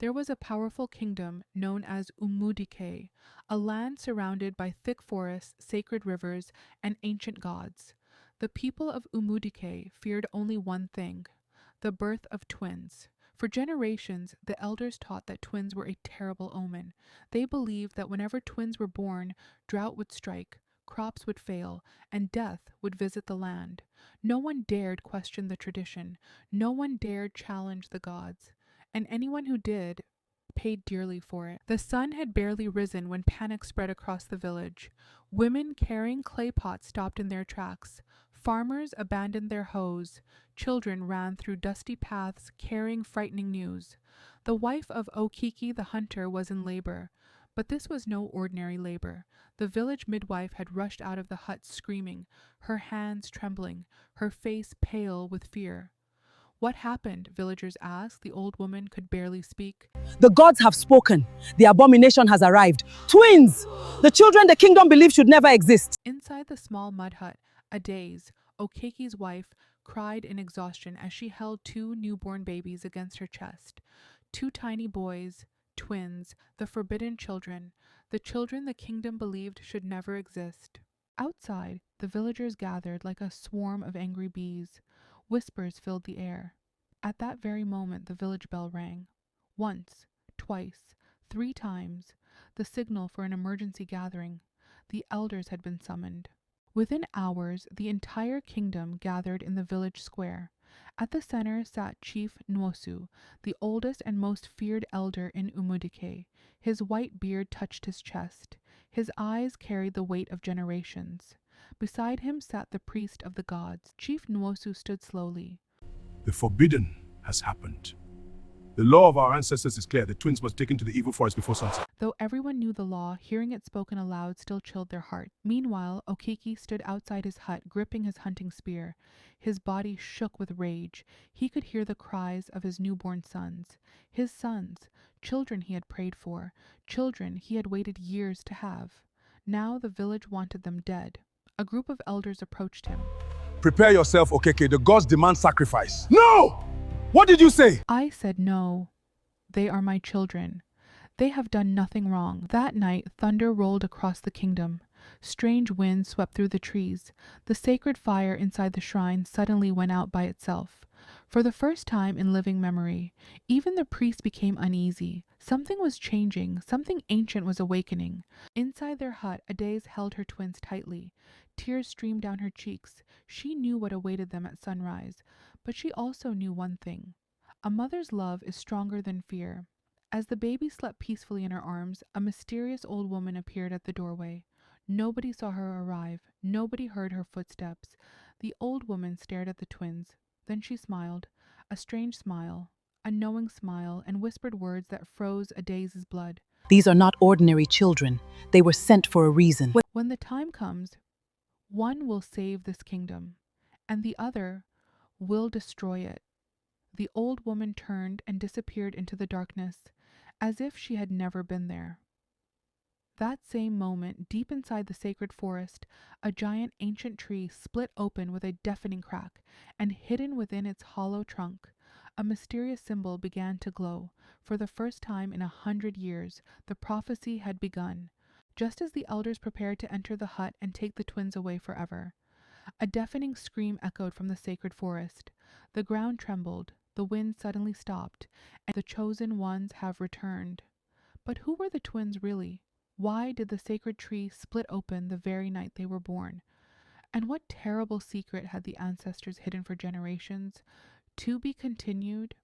There was a powerful kingdom known as Umudike, a land surrounded by thick forests, sacred rivers, and ancient gods. The people of Umudike feared only one thing: the birth of twins. For generations, the elders taught that twins were a terrible omen. They believed that whenever twins were born, drought would strike, crops would fail, and death would visit the land. No one dared question the tradition. No one dared challenge the gods, and anyone who did paid dearly for it. The sun had barely risen when panic spread across the village. Women carrying clay pots stopped in their tracks. Farmers abandoned their hoes. Children ran through dusty paths carrying frightening news. The wife of Okiki the hunter was in labor. But this was no ordinary labor. The village midwife had rushed out of the hut screaming, her hands trembling, her face pale with fear. What happened? Villagers asked. The old woman could barely speak. The gods have spoken. The abomination has arrived. Twins! The children the kingdom believed should never exist. Inside the small mud hut, Adaze, Okeki's wife, cried in exhaustion as she held two newborn babies against her chest. Two tiny boys, twins, the forbidden children, the children the kingdom believed should never exist. Outside, the villagers gathered like a swarm of angry bees. Whispers filled the air. At that very moment, the village bell rang. Once, twice, 3 times, the signal for an emergency gathering. The elders had been summoned. Within hours, the entire kingdom gathered in the village square. At the center sat Chief Nwosu, the oldest and most feared elder in Umudike. His white beard touched his chest. His eyes carried the weight of generations. Beside him sat the priest of the gods. Chief Nwosu stood slowly. The forbidden has happened. The law of our ancestors is clear. The twins must be taken to the evil forest before sunset. Though everyone knew the law, hearing it spoken aloud still chilled their heart. Meanwhile, Okiki stood outside his hut, gripping his hunting spear. His body shook with rage. He could hear the cries of his newborn sons. His sons, children he had prayed for, children he had waited years to have. Now the village wanted them dead. A group of elders approached him. Prepare yourself, Okeke. The gods demand sacrifice. No! What did you say? I said no. They are my children. They have done nothing wrong. That night, thunder rolled across the kingdom. Strange winds swept through the trees. The sacred fire inside the shrine suddenly went out by itself. For the first time in living memory, even the priest became uneasy. Something was changing. Something ancient was awakening. Inside their hut, Adaze held her twins tightly. Tears streamed down her cheeks. She knew what awaited them at sunrise. But she also knew one thing. A mother's love is stronger than fear. As the baby slept peacefully in her arms, a mysterious old woman appeared at the doorway. Nobody saw her arrive. Nobody heard her footsteps. The old woman stared at the twins. Then she smiled, a strange smile, a knowing smile, and whispered words that froze Adaze's blood. These are not ordinary children. They were sent for a reason. When the time comes, one will save this kingdom, and the other will destroy it. The old woman turned and disappeared into the darkness, as if she had never been there. That same moment, deep inside the sacred forest, a giant ancient tree split open with a deafening crack, and hidden within its hollow trunk, a mysterious symbol began to glow. For the first time in 100 years, the prophecy had begun. Just as the elders prepared to enter the hut and take the twins away forever, a deafening scream echoed from the sacred forest. The ground trembled, the wind suddenly stopped, and the chosen ones have returned. But who were the twins really? Why did the sacred tree split open the very night they were born? And what terrible secret had the ancestors hidden for generations? To be continued.